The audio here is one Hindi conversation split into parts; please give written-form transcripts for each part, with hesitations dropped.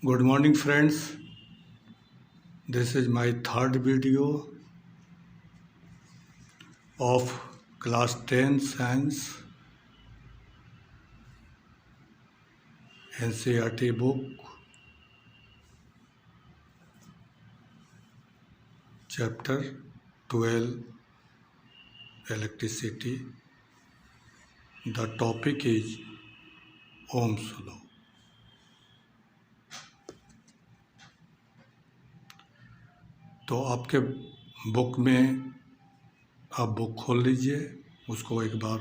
Good morning friends, this is my third video of class 10 science NCERT book chapter 12 electricity. The topic is Ohm's law. तो आपके बुक में आप बुक खोल लीजिए, उसको एक बार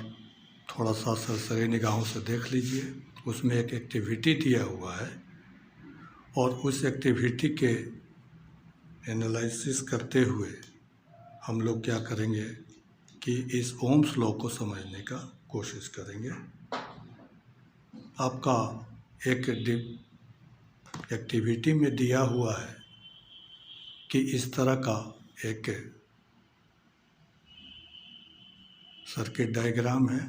थोड़ा सा सरसरी निगाहों से देख लीजिए। उसमें एक एक्टिविटी दिया हुआ है और उस एक्टिविटी के एनालिसिस करते हुए हम लोग क्या करेंगे कि इस ओम्स लॉ को समझने का कोशिश करेंगे। आपका एक एक्टिविटी में दिया हुआ है कि इस तरह का एक सर्किट डायग्राम है।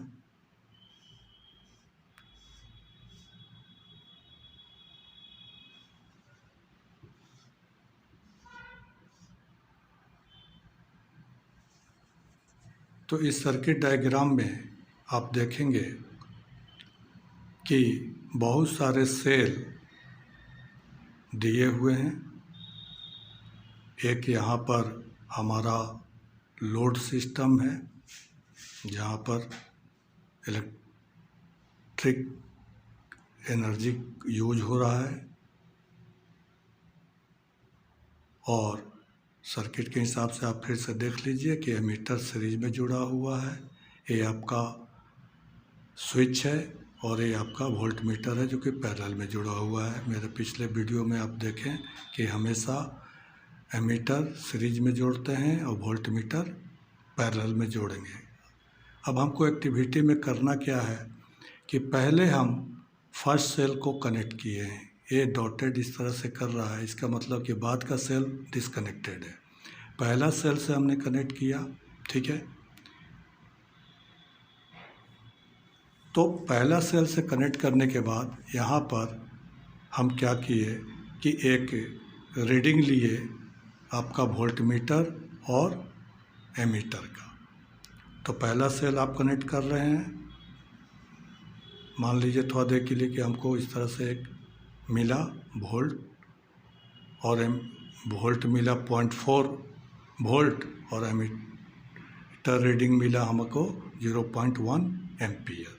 तो इस सर्किट डायग्राम में आप देखेंगे कि बहुत सारे सेल दिए हुए हैं। एक यहाँ पर हमारा लोड सिस्टम है जहाँ पर इलेक्ट्रिक एनर्जी यूज हो रहा है और सर्किट के हिसाब से आप फिर से देख लीजिए कि एमीटर सीरीज में जुड़ा हुआ है। ये आपका स्विच है और ये आपका वोल्ट मीटर है जो कि पैरेलल में जुड़ा हुआ है। मेरे पिछले वीडियो में आप देखें कि हमेशा एमीटर सीरीज में जोड़ते हैं और वोल्ट मीटर पैरेलल में जोड़ेंगे। अब हमको एक्टिविटी में करना क्या है कि पहले हम फर्स्ट सेल को कनेक्ट किए हैं। ये डॉटेड इस तरह से कर रहा है, इसका मतलब कि बाद का सेल डिसकनेक्टेड है। पहला सेल से हमने कनेक्ट किया, ठीक है। तो पहला सेल से कनेक्ट करने के बाद यहाँ पर हम क्या किए कि एक रीडिंग लिए आपका वोल्ट मीटर और एमीटर का। तो पहला सेल आप कनेक्ट कर रहे हैं। मान लीजिए थोड़ा देर के लिए कि हमको इस तरह से एक मिला वोल्ट और वोल्ट मिला 0.4 वोल्ट और एमीटर रीडिंग मिला हमको 0.1 एम्पियर।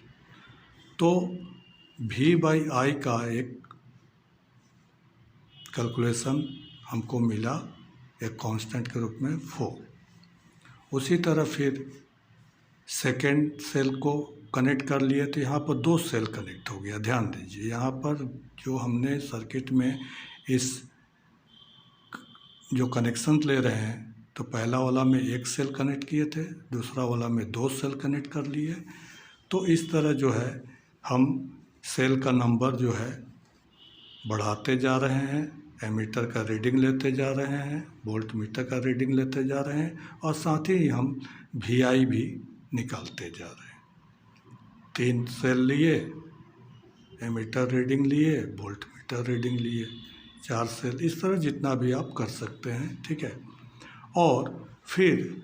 तो V/I का एक कैलकुलेशन हमको मिला एक कांस्टेंट के रूप में 4। उसी तरह फिर सेकेंड सेल को कनेक्ट कर लिए तो यहाँ पर 2 सेल कनेक्ट हो गया। ध्यान दीजिए, यहाँ पर जो हमने सर्किट में इस जो कनेक्शन ले रहे हैं तो पहला वाला में 1 सेल कनेक्ट किए थे, दूसरा वाला में 2 सेल कनेक्ट कर लिए। तो इस तरह जो है हम सेल का नंबर जो है बढ़ाते जा रहे हैं, एमीटर का रीडिंग लेते जा रहे हैं, वोल्ट मीटर का रीडिंग लेते जा रहे हैं और साथ ही हम VI भी निकालते जा रहे हैं। 3 सेल लिए, एमीटर रीडिंग लिए, वोल्ट मीटर रीडिंग लिए, 4 सेल, इस तरह जितना भी आप कर सकते हैं, ठीक है। और फिर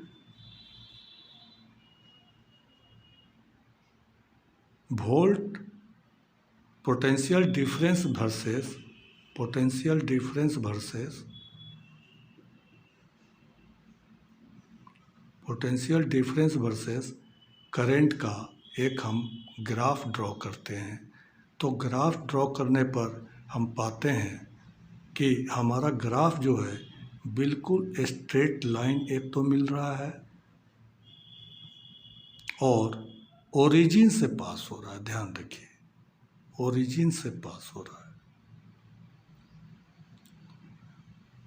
volt potential difference versus current का एक हम ग्राफ ड्रॉ करते हैं। तो ग्राफ ड्रॉ करने पर हम पाते हैं कि हमारा ग्राफ जो है बिल्कुल स्ट्रेट लाइन एक तो मिल रहा है और ओरिजिन से पास हो रहा है। ध्यान रखिए, ओरिजिन से पास हो रहा है।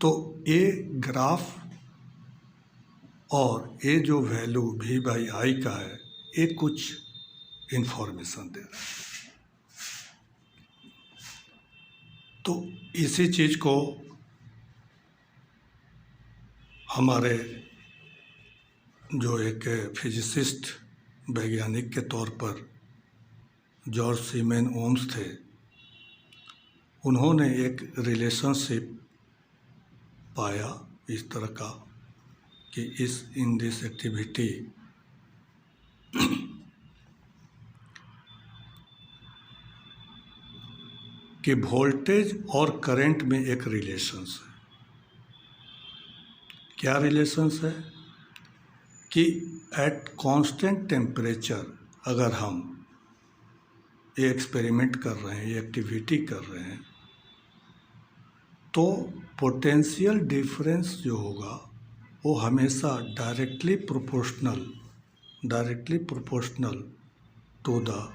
तो ये ग्राफ और ये जो वैल्यू V/I का है ये कुछ इंफॉर्मेशन दे रहा है। तो इसी चीज़ को हमारे जो एक फिजिसिस्ट वैज्ञानिक के तौर पर जॉर्ज सीमेन ओम्स थे, उन्होंने एक रिलेशनशिप पाया इस तरह का कि इन दिस एक्टिविटी कि वोल्टेज और करंट में एक रिलेशंस है। क्या रिलेशंस है कि एट कांस्टेंट टेम्परेचर अगर हम ये एक्सपेरिमेंट कर रहे हैं, ये एक्टिविटी कर रहे हैं, तो पोटेंशियल डिफरेंस जो होगा वो हमेशा directly proportional to the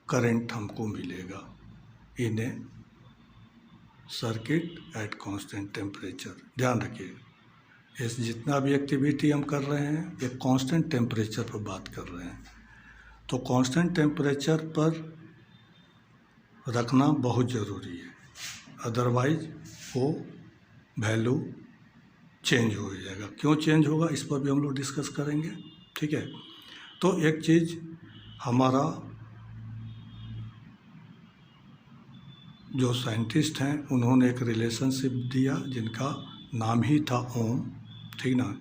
current हमको मिलेगा in a circuit at constant temperature. ध्यान रखिए, इस जितना भी एक्टिविटी हम कर रहे हैं ये कांस्टेंट टेम्परेचर पर बात कर रहे हैं, तो कांस्टेंट टेम्परेचर पर रखना बहुत ज़रूरी है, अदरवाइज वो वैल्यू चेंज हो जाएगा। क्यों चेंज होगा इस पर भी हम लोग डिस्कस करेंगे, ठीक है। तो एक चीज़ हमारा जो साइंटिस्ट हैं उन्होंने एक रिलेशनशिप दिया जिनका नाम ही था ओम, ठीक ना,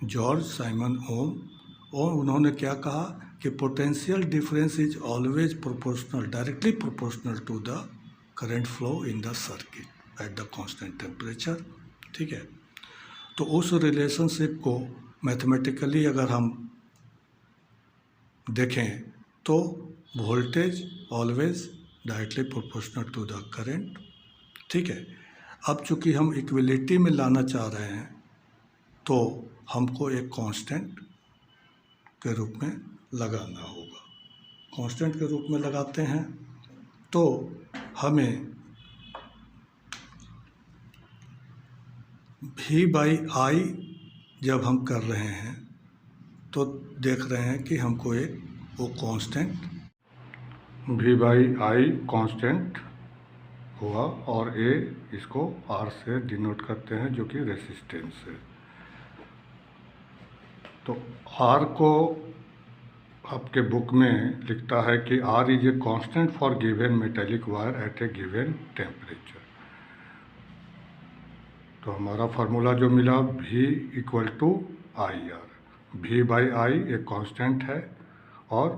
जॉर्ज साइमन ओम। और उन्होंने क्या कहा कि potential difference is always proportional, directly proportional to the current flow in the circuit at the constant temperature, ठीक है। तो उस रिलेशनशिप को मैथमेटिकली अगर हम देखें तो voltage always directly proportional to the current, ठीक है। अब चूंकि हम इक्विलिटी में लाना चाह रहे हैं तो हमको एक कांस्टेंट के रूप में लगाना होगा। कांस्टेंट के रूप में लगाते हैं तो हमें V/I जब हम कर रहे हैं तो देख रहे हैं कि हमको एक वो कांस्टेंट V/I कांस्टेंट हुआ और A इसको R से डिनोट करते हैं जो कि रेसिस्टेंस है। तो R को आपके बुक में लिखता है कि R is a constant for given metallic wire eight A given temperature. तो हमारा फार्मूला जो मिला V = IR। V/I एक कांस्टेंट है और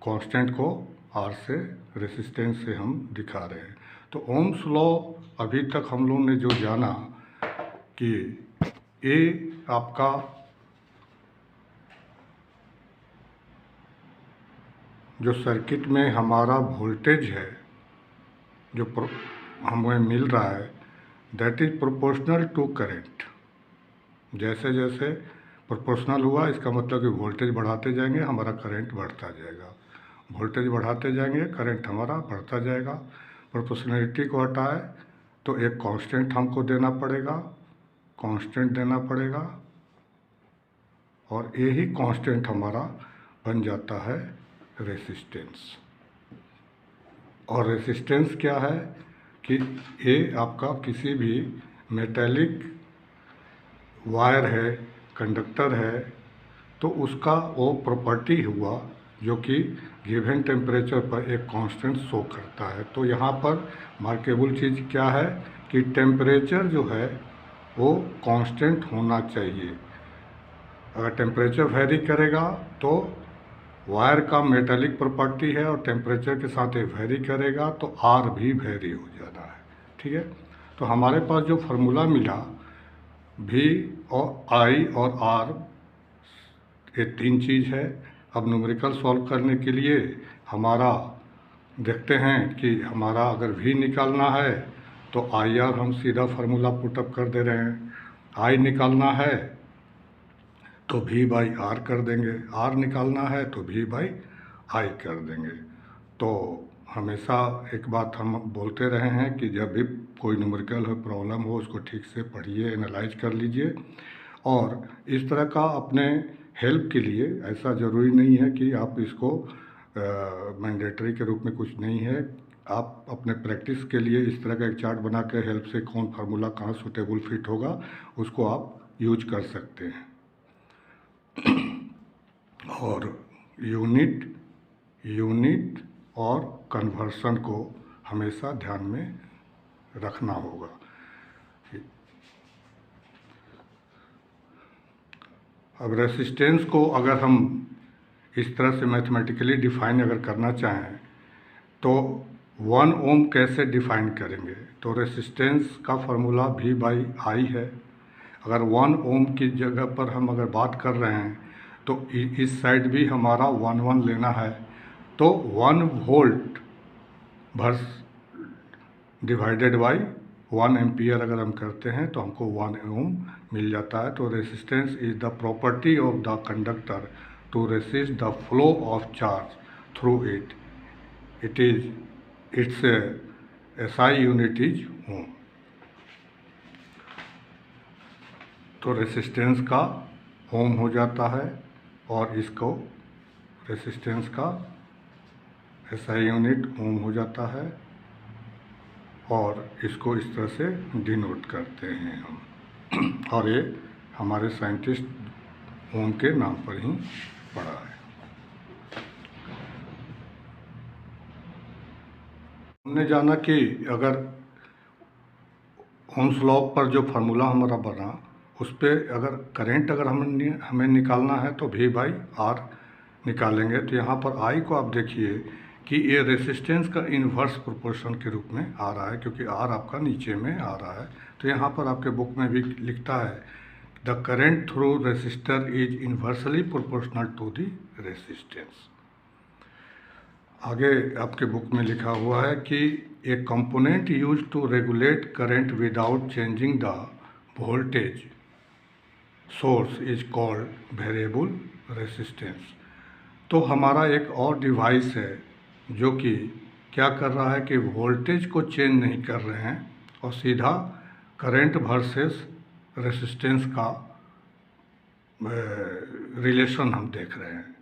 कांस्टेंट को R से रेसिस्टेंस से हम दिखा रहे हैं। तो ओम्स लॉ अभी तक हम लोग ने जो जाना कि A आपका जो सर्किट में हमारा वोल्टेज है जो हमें मिल रहा है that is proportional to current. जैसे जैसे प्रोपोर्शनल हुआ इसका मतलब कि वोल्टेज बढ़ाते जाएंगे हमारा करंट बढ़ता जाएगा, वोल्टेज बढ़ाते जाएंगे करंट हमारा बढ़ता जाएगा। प्रोपोर्शनलिटी को हटाए तो एक कांस्टेंट हमको देना पड़ेगा, कांस्टेंट देना पड़ेगा और यही कांस्टेंट हमारा बन जाता है रेसिस्टेंस। और रेसिस्टेंस क्या है कि ये आपका किसी भी मेटेलिक वायर है, कंडक्टर है, तो उसका वो प्रॉपर्टी हुआ जो कि गिवन टेम्परेचर पर एक कांस्टेंट शो करता है। तो यहाँ पर मार्केबल चीज़ क्या है कि टेम्परेचर जो है वो कांस्टेंट होना चाहिए। अगर टेम्परेचर वेरी करेगा तो वायर का मेटेलिक प्रॉपर्टी है और टेम्परेचर के साथ ये वेरी करेगा तो आर भी वेरी हो जाना है, ठीक है। तो हमारे पास जो फार्मूला मिला V और I और R ये तीन चीज़ है। अब न्यूमेरिकल सॉल्व करने के लिए हमारा देखते हैं कि हमारा अगर V निकालना है तो IR हम सीधा फार्मूला पुटअप कर दे रहे हैं, I निकालना है तो V/R कर देंगे, R निकालना है तो V/I कर देंगे। तो हमेशा एक बात हम बोलते रहे हैं कि जब भी कोई न्यूमेरिकल हो प्रॉब्लम हो उसको ठीक से पढ़िए, एनालाइज कर लीजिए। और इस तरह का अपने हेल्प के लिए ऐसा ज़रूरी नहीं है कि आप इसको मैंडेटरी के रूप में कुछ नहीं है, आप अपने प्रैक्टिस के लिए इस तरह का एक चार्ट बना के हेल्प से कौन फार्मूला कहाँ सूटेबल फिट होगा उसको आप यूज कर सकते हैं। और यूनिट और कन्वर्सन को हमेशा ध्यान में रखना होगा। अब रेसिस्टेंस को अगर हम इस तरह से मैथमेटिकली डिफाइन अगर करना चाहें तो 1 ओम कैसे डिफाइन करेंगे? तो रेसिस्टेंस का फार्मूला V/I है। अगर 1 ओम की जगह पर हम अगर बात कर रहे हैं तो इस साइड भी हमारा 1 लेना है, तो 1 वोल्ट वर्स डिवाइडेड बाई 1 एम्पियर अगर हम करते हैं तो हमको 1 ओम मिल जाता है। तो resistance is the property of the conductor to resist the flow of charge through it. Its SI unit is ohm. तो रेसिस्टेंस का ओम हो जाता है और इसको रेसिस्टेंस का SI यूनिट ओम हो जाता है और इसको इस तरह से डिनोट करते हैं हम। और ये हमारे साइंटिस्ट ओम के नाम पर ही पड़ा है। हमने जाना कि अगर ओम्स लॉ पर जो फार्मूला हमारा बना उस पर अगर करंट अगर हमें निकालना है तो V/R निकालेंगे। तो यहाँ पर I को आप देखिए कि ये रेसिस्टेंस का इन्वर्स प्रोपोर्शन के रूप में आ रहा है, क्योंकि R आपका नीचे में आ रहा है। तो यहाँ पर आपके बुक में भी लिखता है the current through resistor is inversely proportional to the resistance. आगे आपके बुक में लिखा हुआ है कि a component use to regulate current without changing the voltage source is called variable resistance. तो हमारा एक और डिवाइस है जो कि क्या कर रहा है कि वोल्टेज को चेंज नहीं कर रहे हैं और सीधा करंट वर्सेस रेसिस्टेंस का रिलेशन हम देख रहे हैं।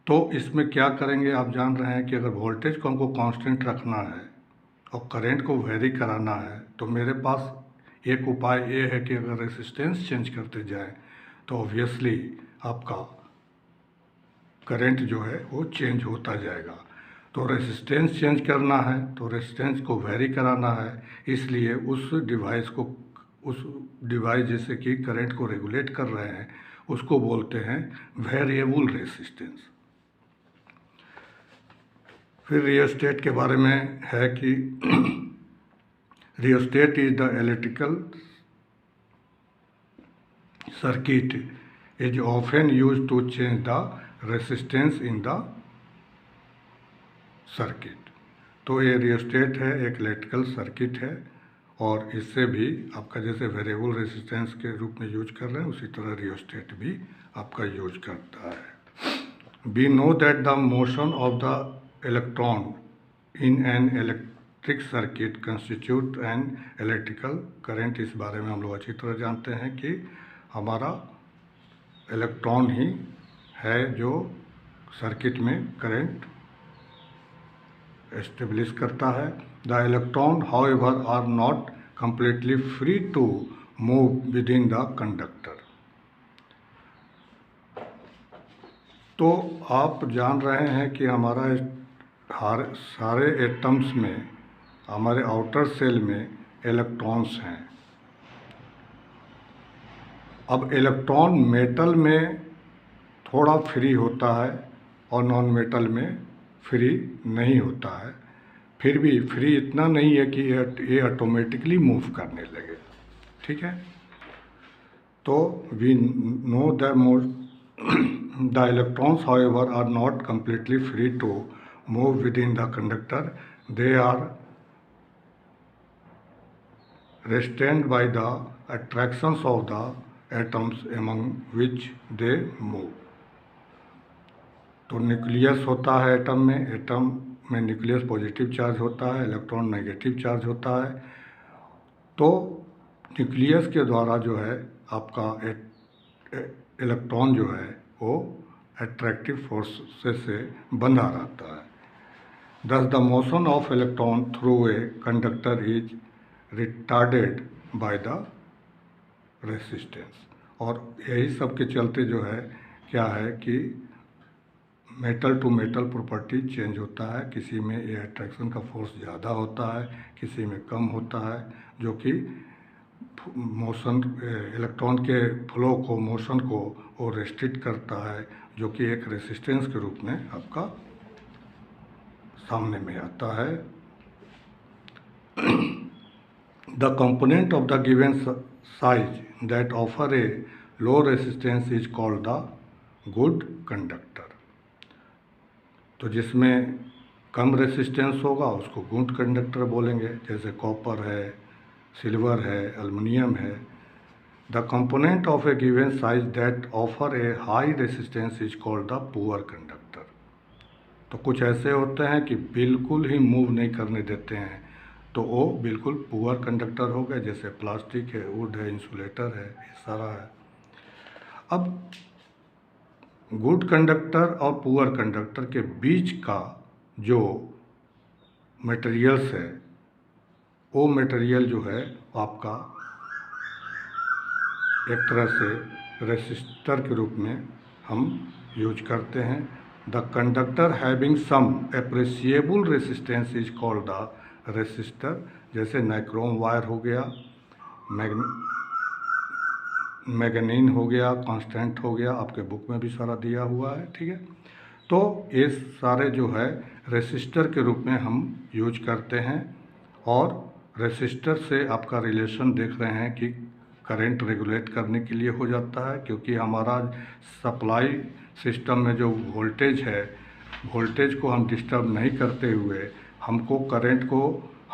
तो इसमें क्या करेंगे आप जान रहे हैं कि अगर वोल्टेज को हमको कांस्टेंट रखना है और करंट को वेरी कराना है तो मेरे पास एक उपाय ये है कि अगर रेसिस्टेंस चेंज करते जाएं तो ऑब्वियसली आपका करंट जो है वो चेंज होता जाएगा। तो रेसिस्टेंस चेंज करना है तो रेसिस्टेंस को वेरी कराना है, इसलिए उस डिवाइस जैसे कि करंट को रेगुलेट कर रहे हैं उसको बोलते हैं वेरिएबल रेसिस्टेंस। फिर रियोस्टेट के बारे में है कि rheostat is the electrical circuit is often use to change the resistance in the circuit. तो ये रियोस्टेट है, एक इलेक्ट्रिकल सर्किट है और इससे भी आपका जैसे वेरिएबल रेसिस्टेंस के रूप में यूज कर रहे हैं उसी तरह रियोस्टेट भी आपका यूज करता है। We know that the motion of the electron in an electric circuit constitute an electrical current। इस बारे में हम लोग अच्छी तरह जानते हैं कि हमारा इलेक्ट्रॉन ही है जो सर्किट में करंट एस्टेब्लिश करता है। The electron however are not completely free to move within the conductor. तो आप जान रहे हैं कि हमारा सारे एटम्स में हमारे आउटर सेल में इलेक्ट्रॉन्स हैं। अब इलेक्ट्रॉन मेटल में थोड़ा फ्री होता है और नॉन मेटल में फ्री नहीं होता है, फिर भी फ्री इतना नहीं है कि ये ऑटोमेटिकली मूव करने लगे। ठीक है, तो we know the electrons however are not completely free to move within the conductor. They are restrained by the attractions of the atoms among which they move। तो न्यूक्लियस होता है एटम में न्यूक्लियस पॉजिटिव चार्ज होता है, इलेक्ट्रॉन नेगेटिव चार्ज होता है। तो न्यूक्लियस के द्वारा जो है आपका इलेक्ट्रॉन जो है वो अट्रैक्टिव फोर्सेस से बंधा रहता है। Thus the motion of electron through a conductor is retarded by the resistance। और यही सब के चलते जो है क्या है कि metal to metal property change होता है, किसी में ये अट्रैक्शन का फोर्स ज़्यादा होता है, किसी में कम होता है, जो कि मोशन इलेक्ट्रॉन के फ्लो को, मोशन को वो रेस्ट्रिक्ट करता है, जो कि एक रेसिस्टेंस के रूप में आपका सामने में आता है। The component of the given size that offer a low resistance is called the good conductor। तो जिसमें कम रेसिस्टेंस होगा उसको गुड कंडक्टर बोलेंगे, जैसे कॉपर है, सिल्वर है, एल्युमिनियम है। The component of A given size that offer A high resistance is called the poor conductor. तो कुछ ऐसे होते हैं कि बिल्कुल ही मूव नहीं करने देते हैं, तो वो बिल्कुल पुअर कंडक्टर हो गए, जैसे प्लास्टिक है, वुड है, इंसुलेटर है, ये सारा है। अब गुड कंडक्टर और पुअर कंडक्टर के बीच का जो मटेरियल्स है, वो मटेरियल जो है आपका एक तरह से रेसिस्टर के रूप में हम यूज करते हैं। The conductor having some appreciable resistance is called the resistor. जैसे नाइक्रोम वायर हो गया, मैग्नीन हो गया, कांस्टेंट हो गया, आपके बुक में भी सारा दिया हुआ है, ठीक है। तो ये सारे जो है रेसिस्टर के रूप में हम यूज करते हैं। और रेसिस्टर से आपका रिलेशन देख रहे हैं कि करंट रेगुलेट करने के लिए हो जाता है, क्योंकि हमारा सप्लाई सिस्टम में जो वोल्टेज है, वोल्टेज को हम डिस्टर्ब नहीं करते हुए हमको करंट को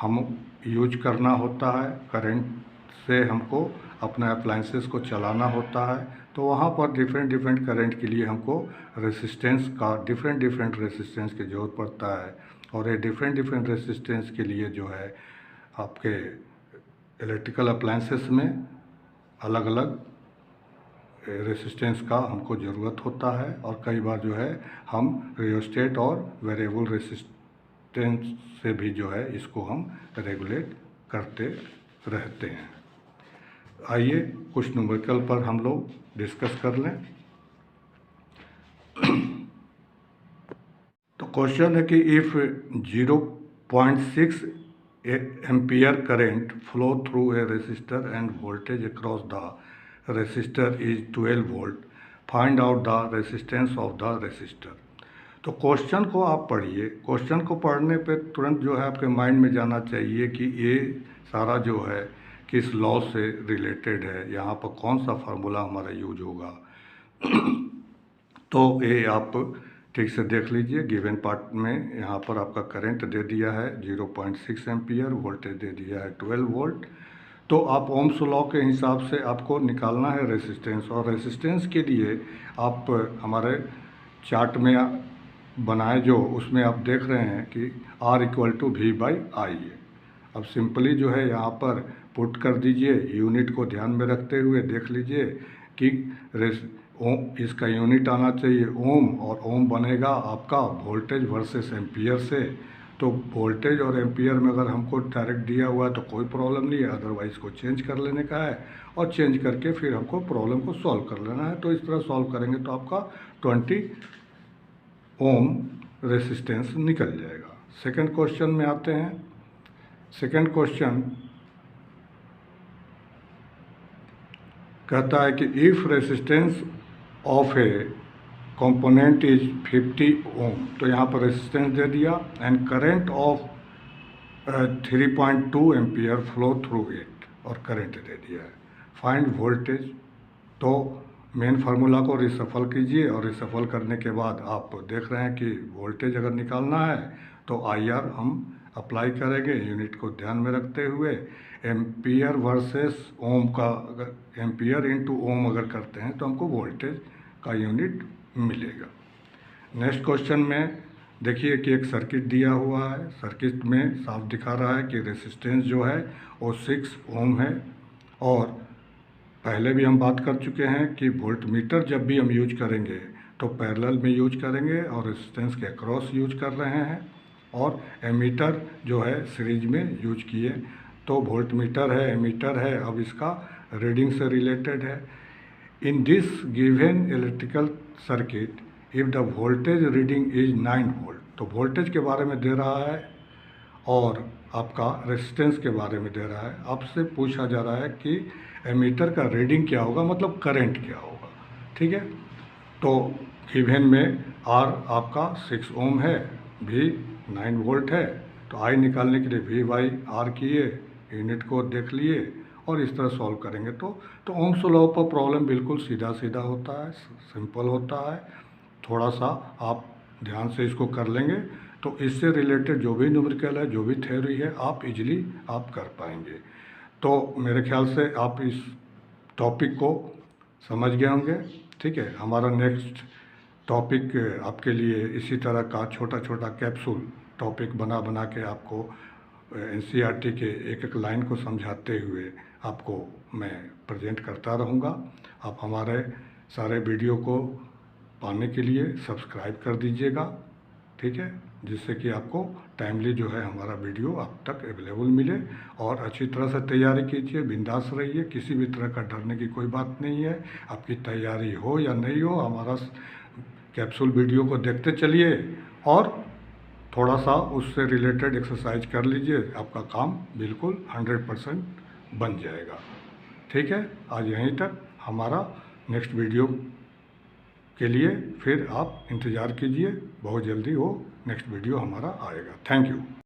हम यूज करना होता है, करंट से हमको अपने अप्लायंसेस को चलाना होता है। तो वहाँ पर डिफरेंट करंट के लिए हमको रेसिस्टेंस का डिफरेंट रेसिस्टेंस की ज़रूरत पड़ता है। और ये डिफरेंट रेसिस्टेंस के लिए जो है आपके इलेक्ट्रिकल अप्लायंसेस में अलग अलग रेसिस्टेंस का हमको ज़रूरत होता है। और कई बार जो है हम रियोस्टेट और वेरिएबल रेसिस्टेंस से भी जो है इसको हम रेगुलेट करते रहते हैं। आइए कुछ न्यूमेरिकल पर हम लोग डिस्कस कर लें। तो क्वेश्चन है कि if 0.6 ampere current flow through a resistor end voltage across the resistor is 12 volt, find out the resistance of the resistor. तो क्वेश्चन को आप पढ़िए। क्वेश्चन को पढ़ने पे तुरंत जो है आपके माइंड में जाना चाहिए कि ये सारा जो है किस लॉ से रिलेटेड है, यहाँ पर कौन सा फार्मूला हमारा यूज होगा। तो ये आप ठीक से देख लीजिए। गिवन पार्ट में यहाँ पर आपका करंट दे दिया है 0.6 एम्पियर, वोल्टेज दे दिया है 12 वोल्ट। तो आप ओम्स लॉ के हिसाब से आपको निकालना है रेसिस्टेंस। और रेसिस्टेंस के लिए आप हमारे चार्ट में बनाए जो, उसमें आप देख रहे हैं कि R = V/I है। अब सिंपली जो है यहाँ पर पुट कर दीजिए, यूनिट को ध्यान में रखते हुए देख लीजिए कि इसका यूनिट आना चाहिए ओम, और ओम बनेगा आपका वोल्टेज वर्सेस एम्पियर से। तो वोल्टेज और एम्पियर में अगर हमको डायरेक्ट दिया हुआ है तो कोई प्रॉब्लम नहीं है, अदरवाइज़ को चेंज कर लेने का है, और चेंज करके फिर हमको प्रॉब्लम को सॉल्व कर लेना है। तो इस तरह सॉल्व करेंगे तो आपका 20 ओम रेसिस्टेंस निकल जाएगा। सेकंड क्वेश्चन में आते हैं। सेकंड क्वेश्चन कहता है कि if resistance of A component is 50 ओम, तो यहाँ पर रेसिस्टेंस दे दिया, and current of 3.2 ampere flow through it, और करंट दे दिया है। Find voltage. तो मेन फार्मूला को रिसफल कीजिए, और रिसफल करने के बाद आप देख रहे हैं कि वोल्टेज अगर निकालना है तो IR हम अप्लाई करेंगे, यूनिट को ध्यान में रखते हुए। एम्पियर वर्सेस ओम का, अगर एम्पियर इंटू ओम अगर करते हैं तो हमको वोल्टेज का यूनिट मिलेगा। नेक्स्ट क्वेश्चन में देखिए कि एक सर्किट दिया हुआ है। सर्किट में साफ दिखा रहा है कि रेसिस्टेंस जो है वो 6 ओम है। और पहले भी हम बात कर चुके हैं कि वोल्टमीटर जब भी हम यूज करेंगे तो पैरेलल में यूज करेंगे, और रेसिस्टेंस के अक्रॉस यूज कर रहे हैं। और एमीटर जो है सीरीज में यूज किए। तो वोल्टमीटर है, एमीटर है, अब इसका रीडिंग से रिलेटेड है। In this given electrical circuit if the voltage reading is 9 volt, तो वोल्टेज के बारे में दे रहा है और आपका रेजिस्टेंस के बारे में दे रहा है। आपसे पूछा जा रहा है कि एमीटर का रीडिंग क्या होगा, मतलब करंट क्या होगा। ठीक है, तो गिवन में आर आपका 6 ओम है, भी 9 वोल्ट है, तो आई निकालने के लिए वी बाई आर किए, यूनिट को देख लिए और इस तरह सॉल्व करेंगे तो ओम्स लॉ पर प्रॉब्लम बिल्कुल सीधा सीधा होता है, सिंपल होता है। थोड़ा सा आप ध्यान से इसको कर लेंगे तो इससे रिलेटेड जो भी न्यूमेरिकल है, जो भी थ्योरी है, आप इजीली आप कर पाएंगे। तो मेरे ख्याल से आप इस टॉपिक को समझ गए होंगे। ठीक है, हमारा नेक्स्ट टॉपिक आपके लिए इसी तरह का छोटा छोटा कैप्सूल टॉपिक बना बना के आपको एनसीईआरटी के एक एक लाइन को समझाते हुए आपको मैं प्रेजेंट करता रहूँगा। आप हमारे सारे वीडियो को पाने के लिए सब्सक्राइब कर दीजिएगा। ठीक है, जिससे कि आपको टाइमली जो है हमारा वीडियो आप तक अवेलेबल मिले। और अच्छी तरह से तैयारी कीजिए, बिंदास रहिए, किसी भी तरह का डरने की कोई बात नहीं है। आपकी तैयारी हो या नहीं हो, हमारा कैप्सूल वीडियो को देखते चलिए और थोड़ा सा उससे रिलेटेड एक्सरसाइज कर लीजिए, आपका काम बिल्कुल 100% बन जाएगा। ठीक है, आज यहीं तक। हमारा नेक्स्ट वीडियो के लिए फिर आप इंतज़ार कीजिए, बहुत जल्दी वो नेक्स्ट वीडियो हमारा आएगा। Thank you.